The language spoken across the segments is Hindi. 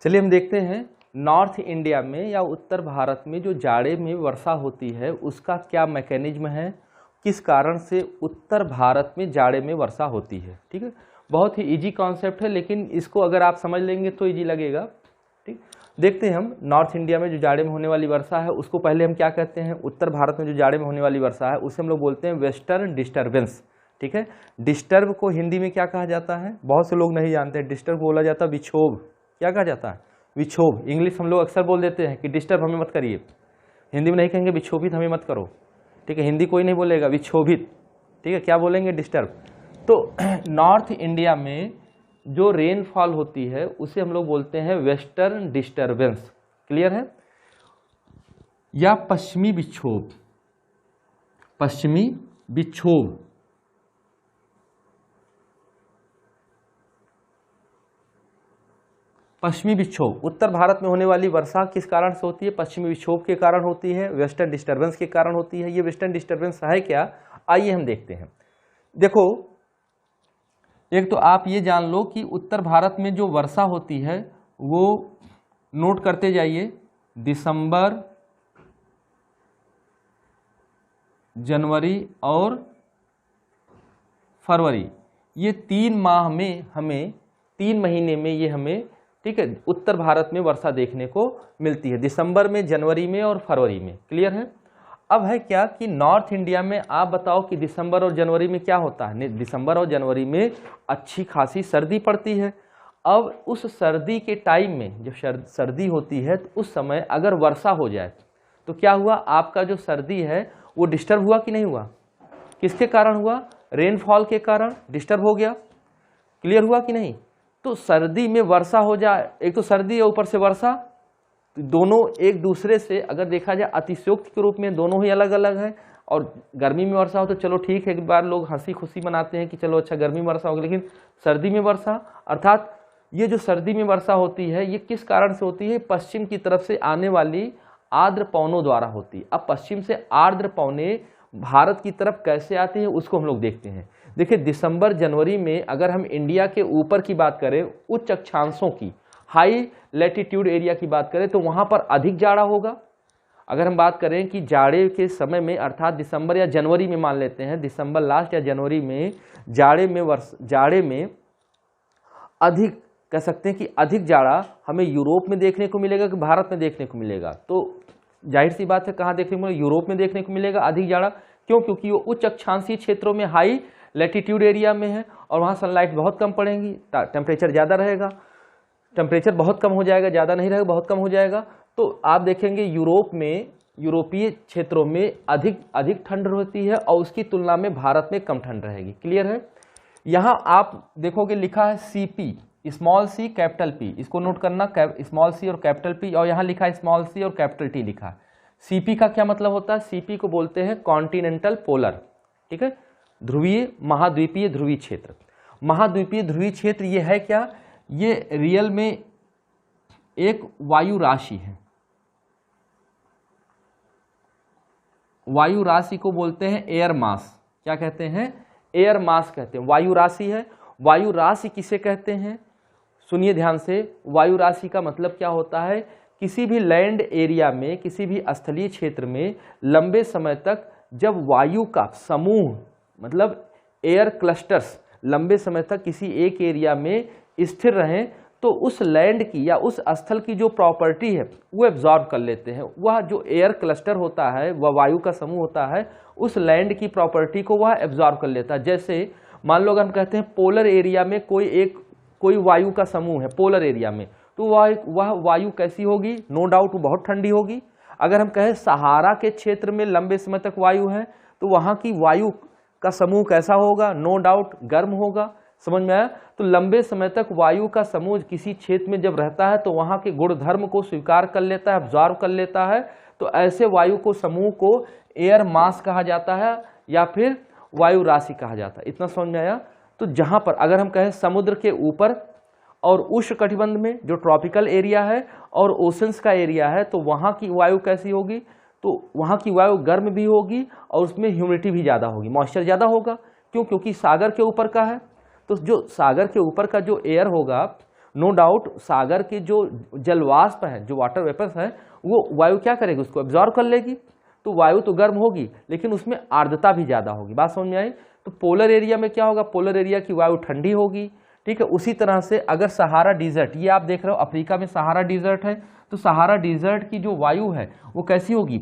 चलिए हम देखते हैं नॉर्थ इंडिया में या उत्तर भारत में जो जाड़े में वर्षा होती है उसका क्या मैकेनिज्म है, किस कारण से उत्तर भारत में जाड़े में वर्षा होती है। ठीक है, बहुत ही इजी कॉन्सेप्ट है, लेकिन इसको अगर आप समझ लेंगे तो इजी लगेगा। ठीक, देखते हैं हम नॉर्थ इंडिया में जो जाड़े में होने वाली वर्षा है उसको पहले हम क्या कहते हैं। उत्तर भारत में जो जाड़े में होने वाली वर्षा है उसे हम लोग बोलते हैं वेस्टर्न डिस्टर्बेंस। ठीक है, डिस्टर्ब को हिंदी में क्या कहा जाता है, बहुत से लोग नहीं जानते। डिस्टर्ब बोला जाता है विक्षोभ। क्या कहा जाता है? विक्षोभ। इंग्लिश हम लोग अक्सर बोल देते हैं कि डिस्टर्ब हमें मत करिए, हिंदी में नहीं कहेंगे विक्षोभित हमें मत करो। ठीक है, हिंदी कोई नहीं बोलेगा, विक्षोभित। ठीक है, क्या बोलेंगे? डिस्टर्ब। तो नॉर्थ इंडिया में जो रेनफॉल होती है उसे हम लोग बोलते हैं वेस्टर्न डिस्टर्बेंस। क्लियर है? या पश्चिमी विक्षोभ। पश्चिमी विक्षोभ। पश्चिमी विक्षोभ। उत्तर भारत में होने वाली वर्षा किस कारण से होती है? पश्चिमी विक्षोभ के कारण होती है, वेस्टर्न डिस्टर्बेंस के कारण होती है। ये वेस्टर्न डिस्टर्बेंस है क्या, आइए हम देखते हैं। देखो, एक तो आप ये जान लो कि उत्तर भारत में जो वर्षा होती है वो नोट करते जाइए। दिसंबर, जनवरी और फरवरी, ये 3 माह में हमें, 3 महीने में ये हमें, ठीक है, उत्तर भारत में वर्षा देखने को मिलती है, दिसंबर में, जनवरी में और फरवरी में। क्लियर है? अब है क्या कि नॉर्थ इंडिया में आप बताओ कि दिसंबर और जनवरी में क्या होता है। दिसंबर और जनवरी में अच्छी खासी सर्दी पड़ती है। अब उस सर्दी के टाइम में जब सर्दी होती है तो उस समय अगर वर्षा हो जाए तो क्या हुआ, आपका जो सर्दी है वो डिस्टर्ब हुआ कि नहीं हुआ? किसके कारण हुआ? रेनफॉल के कारण डिस्टर्ब हो गया। क्लियर हुआ कि नहीं? तो सर्दी में वर्षा हो जाए, एक तो सर्दी है ऊपर से वर्षा, तो दोनों एक दूसरे से अगर देखा जाए अतिशयोक्ति के रूप में दोनों ही अलग अलग है। और गर्मी में वर्षा हो तो चलो ठीक है, एक बार लोग हंसी खुशी मनाते हैं कि चलो अच्छा गर्मी में वर्षा होगी, लेकिन सर्दी में वर्षा, अर्थात ये जो सर्दी में वर्षा होती है ये किस कारण से होती है? पश्चिम की तरफ से आने वाली आर्द्र पवनों द्वारा होती है। अब पश्चिम से आर्द्र पवने भारत की तरफ कैसे आते हैं उसको हम लोग देखते हैं। देखिए, दिसंबर जनवरी में अगर हम इंडिया के ऊपर की बात करें, उच्च अक्षांशों की, हाई लैटिट्यूड एरिया की बात करें तो वहां पर अधिक जाड़ा होगा। अगर हम बात करें कि जाड़े के समय में, अर्थात दिसंबर या जनवरी में, मान लेते हैं दिसंबर लास्ट या जनवरी में जाड़े में अधिक, कह सकते हैं कि अधिक जाड़ा हमें यूरोप में देखने को मिलेगा कि भारत में देखने को मिलेगा? तो जाहिर सी बात है कहाँ देखने को मिलेगा? यूरोप में देखने को मिलेगा अधिक जाड़ा। क्यों? क्योंकि वो उच्च अक्षांशीय क्षेत्रों में, हाई लैटिट्यूड एरिया में है और वहाँ सनलाइट बहुत कम पड़ेंगी, टेम्परेचर ज़्यादा रहेगा, टेम्परेचर बहुत कम हो जाएगा, ज़्यादा नहीं रहेगा, बहुत कम हो जाएगा। तो आप देखेंगे यूरोप में, यूरोपीय क्षेत्रों में अधिक ठंड होती है और उसकी तुलना में भारत में कम ठंड रहेगी। क्लियर है? यहाँ आप देखोगे लिखा है CP, small C capital P, इसको नोट करना, स्मॉल सी और कैपिटल P, और यहाँ लिखा है स्मॉल सी और कैपिटल T लिखा है। CP का क्या मतलब होता है? CP को बोलते हैं कॉन्टिनेंटल पोलर। ठीक है, ध्रुवीय, महाद्वीपीय ध्रुवीय क्षेत्र। महाद्वीपीय ध्रुवीय क्षेत्र ये है क्या? ये रियल में एक वायु राशि है। वायु राशि को बोलते हैं एयर मास। क्या कहते हैं? एयर मास कहते हैं। वायु राशि है। वायु राशि किसे कहते हैं? सुनिए ध्यान से, वायु राशि का मतलब क्या होता है? किसी भी लैंड एरिया में, किसी भी स्थलीय क्षेत्र में लंबे समय तक जब वायु का समूह, मतलब एयर क्लस्टर्स, लंबे समय तक किसी एक एरिया में स्थिर रहें तो उस लैंड की या उस स्थल की जो प्रॉपर्टी है वो एब्जॉर्ब कर लेते हैं। वह जो एयर क्लस्टर होता है, वह वायु का समूह होता है, उस लैंड की प्रॉपर्टी को वह एब्जॉर्ब कर लेता है। जैसे मान लो अगर हम कहते हैं पोलर एरिया में कोई वायु का समूह है पोलर एरिया में, तो वह वायु कैसी होगी? नो डाउट वो बहुत ठंडी होगी। अगर हम कहें सहारा के क्षेत्र में लंबे समय तक वायु है तो वहाँ की वायु का समूह कैसा होगा? नो डाउट गर्म होगा। समझ में आया? तो लंबे समय तक वायु का समूह किसी क्षेत्र में जब रहता है तो वहाँ के गुणधर्म को स्वीकार कर लेता है, एब्जॉर्ब कर लेता है। तो ऐसे वायु को समूह को एयर मास कहा जाता है या फिर वायु राशि कहा जाता है। इतना समझ में आया? तो जहाँ पर अगर हम कहें समुद्र के ऊपर और उष्णकटिबंध में जो ट्रॉपिकल एरिया है और ओशंस का एरिया है तो वहाँ की वायु कैसी होगी? तो वहाँ की वायु गर्म भी होगी और उसमें ह्यूमिडिटी भी ज़्यादा होगी, मॉइस्चर ज़्यादा होगा। क्यों? क्योंकि सागर के ऊपर का है। तो जो सागर के ऊपर का जो एयर होगा, नो डाउट सागर के जो जलवाष्प है, जो वाटर वेपर्स है, वो वायु क्या करेगी, उसको एब्जॉर्ब कर लेगी। तो वायु तो गर्म होगी लेकिन उसमें आर्द्रता भी ज़्यादा होगी। बात समझ में आई। तो पोलर एरिया में क्या होगा, पोलर एरिया की वायु ठंडी होगी, ठीक है। उसी तरह से अगर सहारा डिजर्ट, ये आप देख रहे हो अफ्रीका में सहारा डिजर्ट है, तो सहारा डिजर्ट की जो वायु है वो कैसी होगी,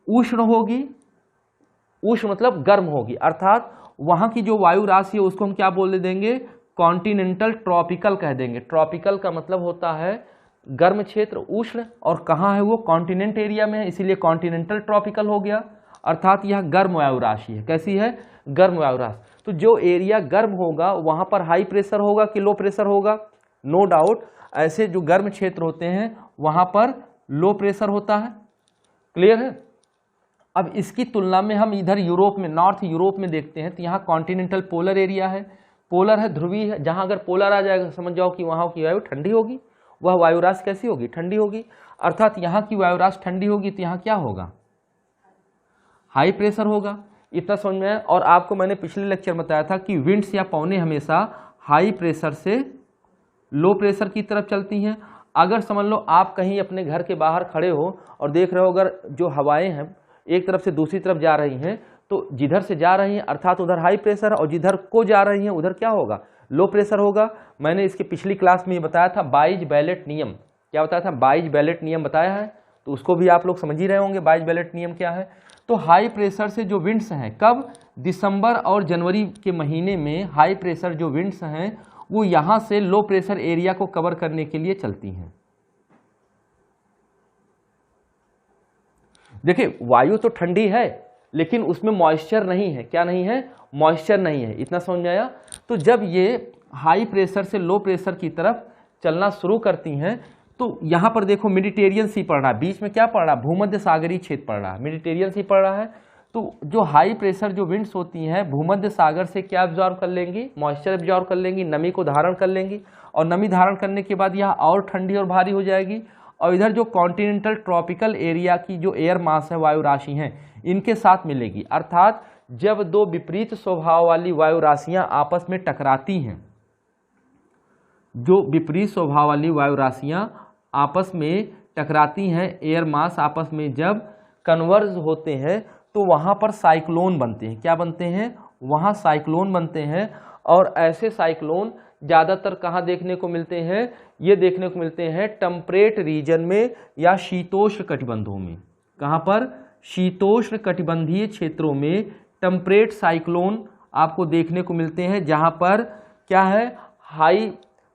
उष्ण होगी। उष्ण मतलब गर्म होगी, अर्थात वहाँ की जो वायु राशि है उसको हम क्या बोल देंगे, कॉन्टिनेंटल ट्रॉपिकल कह देंगे। ट्रॉपिकल का मतलब होता है गर्म क्षेत्र, उष्ण, और कहाँ है वो, कॉन्टिनेंट एरिया में है, इसीलिए कॉन्टिनेंटल ट्रॉपिकल हो गया। अर्थात यह गर्म वायु राशि है। कैसी है, गर्म वायु राशि। तो जो एरिया गर्म होगा वहाँ पर हाई प्रेशर होगा कि लो प्रेशर होगा, नो डाउट ऐसे जो गर्म क्षेत्र होते हैं वहाँ पर लो प्रेशर होता है। क्लियर है। अब इसकी तुलना में हम इधर यूरोप में, नॉर्थ यूरोप में देखते हैं तो यहाँ कॉन्टिनेंटल पोलर एरिया है, पोलर है, ध्रुवीय है, जहाँ अगर पोलर आ जाएगा समझ जाओ कि वहाँ की वायु ठंडी होगी, वह वायुराशि कैसी होगी, ठंडी होगी। अर्थात यहाँ की वायुराशि ठंडी होगी तो यहाँ क्या होगा, हाई प्रेशर होगा। इतना समझ में आया। और आपको मैंने पिछले लेक्चर में बताया था कि विंड्स या पवनें हमेशा हाई प्रेशर से लो प्रेशर की तरफ चलती हैं। अगर समझ लो आप कहीं अपने घर के बाहर खड़े हो और देख रहे हो अगर जो हवाएं हैं एक तरफ से दूसरी तरफ जा रही हैं, तो जिधर से जा रही हैं अर्थात उधर हाई प्रेशर, और जिधर को जा रही हैं उधर क्या होगा, लो प्रेशर होगा। मैंने इसके पिछली क्लास में ये बताया था, बाइज बेलेट नियम। क्या बताया था, बाइज बेलेट नियम बताया है, तो उसको भी आप लोग समझ ही रहे होंगे बाइज बेलेट नियम क्या है। तो हाई प्रेशर से जो विंड्स हैं, कब, दिसंबर और जनवरी के महीने में हाई प्रेशर जो विंड्स हैं वो यहाँ से लो प्रेशर एरिया को कवर करने के लिए चलती हैं। देखिए वायु तो ठंडी है लेकिन उसमें मॉइस्चर नहीं है। क्या नहीं है, मॉइस्चर नहीं है। इतना समझ में आया। तो जब ये हाई प्रेशर से लो प्रेशर की तरफ चलना शुरू करती हैं तो यहाँ पर देखो मेडिटेरियन सी पड़ रहा है, बीच में क्या पड़ रहा है, भूमध्य सागरीय क्षेत्र पड़ रहा है, मेडिटेरियन सी पड़ रहा है। तो जो हाई प्रेशर जो विंड्स होती हैं भूमध्य सागर से क्या एब्जॉर्ब कर लेंगी, मॉइस्चर एब्जॉर्ब कर लेंगी, नमी को धारण कर लेंगी, और नमी धारण करने के बाद यह और ठंडी और भारी हो जाएगी। और इधर जो कॉन्टिनेंटल ट्रॉपिकल एरिया की जो एयर मास है, वायु राशि हैं, इनके साथ मिलेगी। अर्थात जब दो विपरीत स्वभाव वाली वायु राशियां आपस में टकराती हैं, जो विपरीत स्वभाव वाली वायु राशियां आपस में टकराती हैं, एयर मास आपस में जब कन्वर्ज होते हैं तो वहाँ पर साइक्लोन बनते हैं। क्या बनते हैं, वहाँ साइक्लोन बनते हैं। और ऐसे साइक्लोन ज़्यादातर कहाँ देखने को मिलते हैं, ये देखने को मिलते हैं टेम्परेट रीजन में या शीतोष्ण कटिबंधों में। कहाँ पर, शीतोष्ण कटिबंधीय क्षेत्रों में टेम्परेट साइक्लोन आपको देखने को मिलते हैं, जहाँ पर क्या है, हाई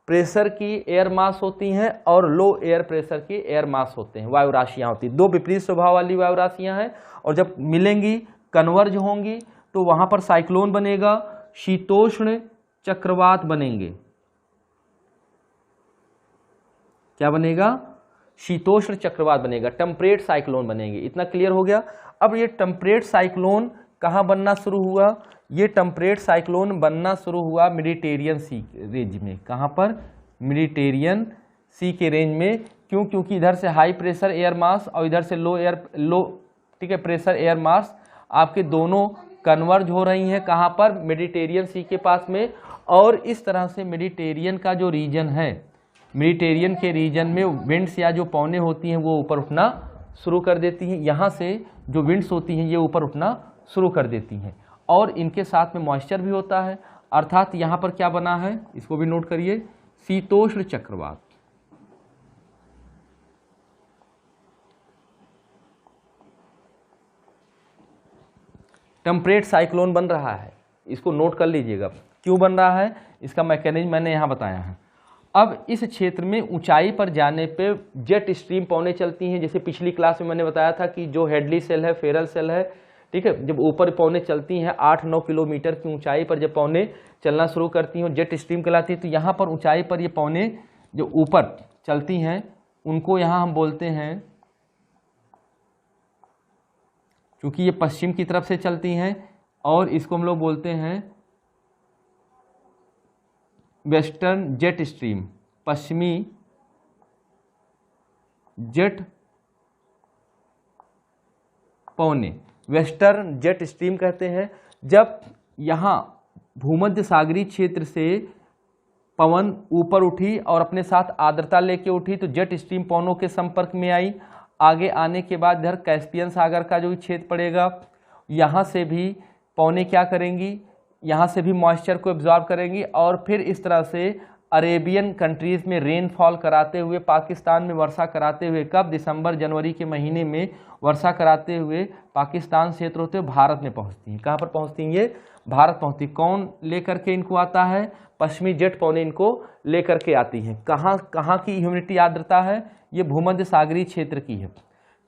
प्रेशर की एयर मास होती हैं और लो एयर प्रेशर की एयर मास होते हैं, वायु राशियाँ होती हैं। दो विपरीत स्वभाव वाली वायु राशियाँ हैं और जब मिलेंगी, कन्वर्ज होंगी, तो वहाँ पर साइक्लोन बनेगा, शीतोष्ण चक्रवात बनेंगे। क्या बनेगा, शीतोष्ण चक्रवात बनेगा, टेम्परेट साइक्लोन बनेंगे। इतना क्लियर हो गया। अब ये टेम्परेट साइक्लोन कहाँ बनना शुरू हुआ, ये टेम्परेट साइक्लोन बनना शुरू हुआ मेडिटेरियन सी रेंज में। कहाँ पर, मेडिटेरियन सी के रेंज में। क्यों, क्योंकि इधर से हाई प्रेशर एयर मास और इधर से लो ठीक है प्रेशर एयर मास आपके दोनों कन्वर्ज हो रही हैं। कहाँ पर, मेडिटेरियन सी के पास में। और इस तरह से मेडिटेरियन का जो रीजन है, मेडिटेरियन के रीजन में विंड्स या जो पवनें होती हैं वो ऊपर उठना शुरू कर देती हैं। यहाँ से जो विंड्स होती हैं ये ऊपर उठना शुरू कर देती हैं और इनके साथ में मॉइस्चर भी होता है। अर्थात यहाँ पर क्या बना है, इसको भी नोट करिए, शीतोष्ण चक्रवात। टेम्परेट साइक्लोन बन रहा है, इसको नोट कर लीजिएगा। क्यों बन रहा है, इसका मैकेनिज्म मैंने यहाँ बताया है। अब इस क्षेत्र में ऊंचाई पर जाने पे जेट स्ट्रीम पवनें चलती हैं। जैसे पिछली क्लास में मैंने बताया था कि जो हेडली सेल है, फेरल सेल है, ठीक है, जब ऊपर पवनें चलती हैं 8-9 किलोमीटर की ऊंचाई पर जब पवनें चलना शुरू करती हैं, जेट स्ट्रीम कहलाती है। तो यहाँ पर ऊंचाई पर ये पवनें जो ऊपर चलती हैं उनको यहाँ हम बोलते हैं, क्योंकि ये पश्चिम की तरफ से चलती हैं, और इसको हम लोग बोलते हैं वेस्टर्न जेट स्ट्रीम, पश्चिमी जेट पवनें, वेस्टर्न जेट स्ट्रीम कहते हैं। जब यहाँ भूमध्य सागरीय क्षेत्र से पवन ऊपर उठी और अपने साथ आर्द्रता लेके उठी तो जेट स्ट्रीम पवनों के संपर्क में आई। आगे आने के बाद इधर कैस्पियन सागर का जो छेद पड़ेगा, यहाँ से भी पवनें क्या करेंगी, यहाँ से भी मॉइस्चर को एब्जॉर्ब करेंगी और फिर इस तरह से अरेबियन कंट्रीज़ में रेनफॉल कराते हुए, पाकिस्तान में वर्षा कराते हुए, कब, दिसंबर जनवरी के महीने में वर्षा कराते हुए पाकिस्तान क्षेत्र होते हुए भारत में पहुँचती हैं। कहाँ पर पहुँचती हैं ये? भारत पहुँचती। कौन लेकर के इनको आता है? पश्चिमी जेट पवनें इनको लेकर के आती हैं। कहाँ की ह्यूमिडिटी आर्द्रता है? ये भूमध्य सागरीय क्षेत्र की है।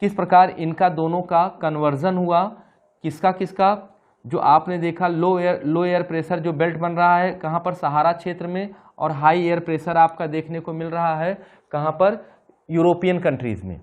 किस प्रकार इनका दोनों का कन्वर्जन हुआ, किसका जो आपने देखा लो एयर प्रेशर जो बेल्ट बन रहा है कहाँ पर? सहारा क्षेत्र में, और हाई एयर प्रेशर आपका देखने को मिल रहा है कहाँ पर? यूरोपियन कंट्रीज़ में।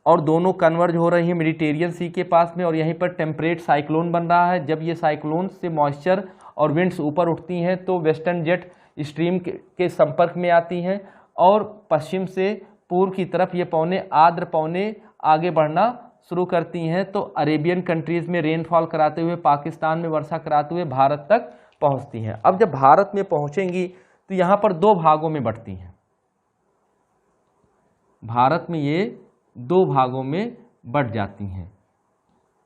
और दोनों कन्वर्ज हो रही हैं मेडिटेरियन सी के पास में, और यहीं पर टेम्परेट साइक्लोन बन रहा है। जब ये साइक्लोन से मॉइस्चर और विंड्स ऊपर उठती हैं तो वेस्टर्न जेट स्ट्रीम के संपर्क में आती हैं और पश्चिम से पूर्व की तरफ ये पवनें, आर्द्र पवनें आगे बढ़ना शुरू करती हैं तो अरेबियन कंट्रीज़ में रेनफॉल कराते हुए, पाकिस्तान में वर्षा कराते हुए भारत तक पहुंचती हैं। अब जब भारत में पहुंचेंगी तो यहाँ पर दो भागों में बढ़ती हैं। भारत में ये दो भागों में बढ़ जाती हैं।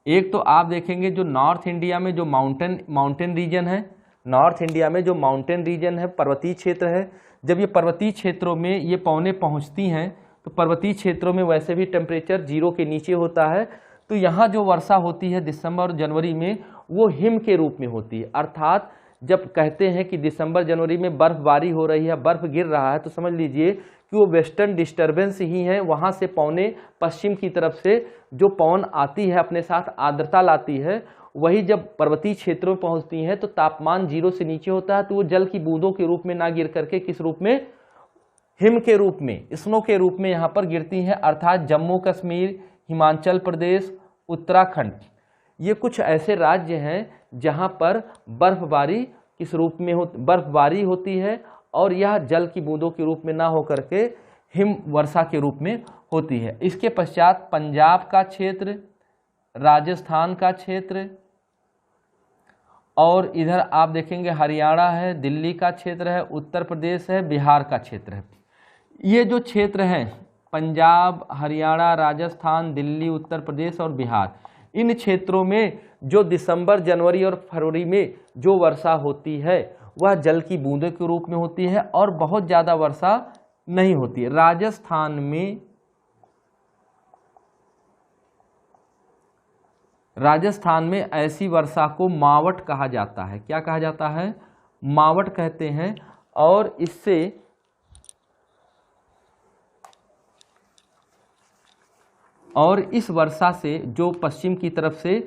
एक तो आप देखेंगे जो नॉर्थ इंडिया में जो माउंटेन रीजन है, नॉर्थ इंडिया में जो माउंटेन रीजन है, पर्वतीय क्षेत्र है, जब ये पर्वतीय क्षेत्रों में ये पवनें पहुंचती हैं तो पर्वतीय क्षेत्रों में वैसे भी टेम्परेचर 0 के नीचे होता है, तो यहाँ जो वर्षा होती है दिसंबर और जनवरी में वो हिम के रूप में होती है। अर्थात जब कहते हैं कि दिसंबर जनवरी में बर्फबारी हो रही है, बर्फ गिर रहा है, तो समझ लीजिए कि वो वेस्टर्न डिस्टर्बेंस ही है। वहाँ से पवनें पश्चिम की तरफ से जो पवन आती है अपने साथ आर्द्रता लाती है, वही जब पर्वतीय क्षेत्रों में पहुँचती हैं तो तापमान 0 से नीचे होता है, तो वो जल की बूंदों के रूप में ना गिर करके किस रूप में? हिम के रूप में, स्नो के रूप में यहाँ पर गिरती हैं। अर्थात जम्मू कश्मीर, हिमाचल प्रदेश, उत्तराखंड, ये कुछ ऐसे राज्य हैं जहाँ पर बर्फबारी किस रूप में बर्फबारी होती है और यह जल की बूंदों के रूप में ना होकर के हिम वर्षा के रूप में होती है। इसके पश्चात पंजाब का क्षेत्र, राजस्थान का क्षेत्र, और इधर आप देखेंगे हरियाणा है, दिल्ली का क्षेत्र है, उत्तर प्रदेश है, बिहार का क्षेत्र है। ये जो क्षेत्र हैं पंजाब, हरियाणा, राजस्थान, दिल्ली, उत्तर प्रदेश और बिहार, इन क्षेत्रों में जो दिसंबर, जनवरी और फरवरी में जो वर्षा होती है वह जल की बूंदों के रूप में होती है और बहुत ज़्यादा वर्षा नहीं होती है। राजस्थान में ऐसी वर्षा को मावट कहा जाता है। क्या कहा जाता है? मावट कहते हैं। और इस वर्षा से जो पश्चिम की तरफ से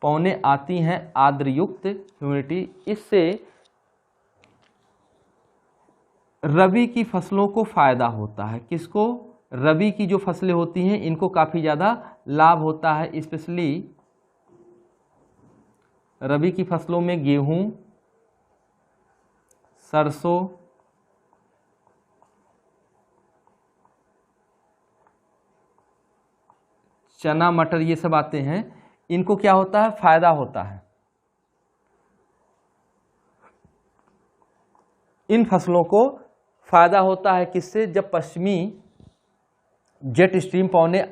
पवनें आती हैं आर्द्रयुक्त ह्यूमिडिटी, इससे रबी की फसलों को फायदा होता है। किसको? रबी की जो फसलें होती हैं इनको काफ़ी ज़्यादा लाभ होता है। स्पेशली रबी की फसलों में गेहूं, सरसों, चना, मटर, ये सब आते हैं। इनको क्या होता है? फायदा होता है। इन फसलों को फायदा होता है किससे? जब पश्चिमी जेट स्ट्रीम पवनें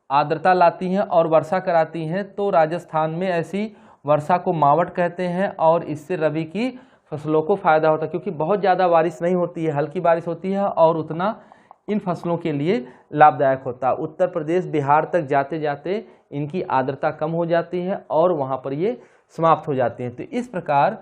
आर्द्रता लाती हैं और वर्षा कराती हैं तो राजस्थान में ऐसी वर्षा को मावट कहते हैं और इससे रबी की फसलों को फायदा होता है, क्योंकि बहुत ज़्यादा बारिश नहीं होती है, हल्की बारिश होती है और उतना इन फसलों के लिए लाभदायक होता है। उत्तर प्रदेश, बिहार तक जाते जाते इनकी आर्द्रता कम हो जाती है और वहाँ पर ये समाप्त हो जाती हैं। तो इस प्रकार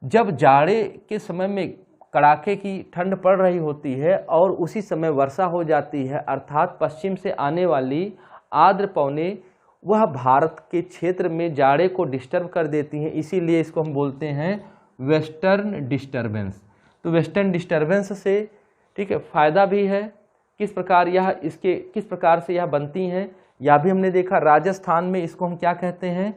जब जाड़े के समय में कड़ाके की ठंड पड़ रही होती है और उसी समय वर्षा हो जाती है, अर्थात पश्चिम से आने वाली आर्द्र पवनें वह भारत के क्षेत्र में जाड़े को डिस्टर्ब कर देती हैं, इसीलिए इसको हम बोलते हैं वेस्टर्न डिस्टर्बेंस। तो वेस्टर्न डिस्टर्बेंस से ठीक है फायदा भी है। किस प्रकार से यह बनती हैं यह भी हमने देखा। राजस्थान में इसको हम क्या कहते हैं?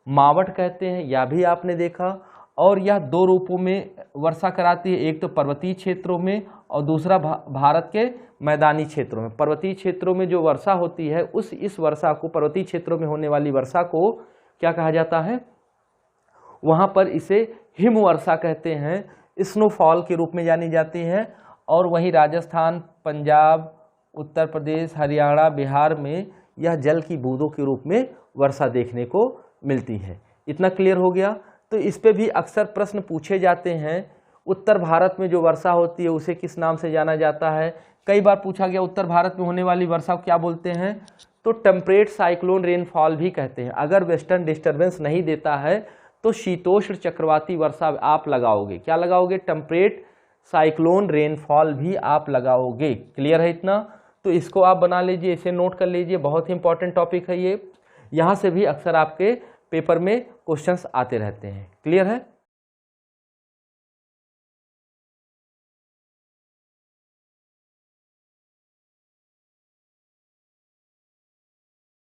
मावट कहते हैं, यह भी आपने देखा। और यह दो रूपों में वर्षा कराती है, एक तो पर्वतीय क्षेत्रों में और दूसरा भारत के मैदानी क्षेत्रों में। पर्वतीय क्षेत्रों में जो वर्षा होती है इस वर्षा को, पर्वतीय क्षेत्रों में होने वाली वर्षा को क्या कहा जाता है? वहाँ पर इसे हिम वर्षा कहते हैं। स्नोफॉल के रूप में जानी जाती है। और वहीं राजस्थान, पंजाब, उत्तर प्रदेश, हरियाणा, बिहार में यह जल की बूंदों के रूप में वर्षा देखने को मिलती है। इतना क्लियर हो गया। तो इस पे भी अक्सर प्रश्न पूछे जाते हैं, उत्तर भारत में जो वर्षा होती है उसे किस नाम से जाना जाता है। कई बार पूछा गया उत्तर भारत में होने वाली वर्षा को क्या बोलते हैं, तो टेम्परेट साइक्लोन रेनफॉल भी कहते हैं। अगर वेस्टर्न डिस्टर्बेंस नहीं देता है तो शीतोष्ण चक्रवाती वर्षा आप लगाओगे। क्या लगाओगे, टेम्परेट साइक्लोन रेनफॉल भी आप लगाओगे। क्लियर है इतना। तो इसको आप बना लीजिए, इसे नोट कर लीजिए, बहुत ही इंपॉर्टेंट टॉपिक है ये। यहाँ से भी अक्सर आपके पेपर में क्वेश्चंस आते रहते हैं। क्लियर है।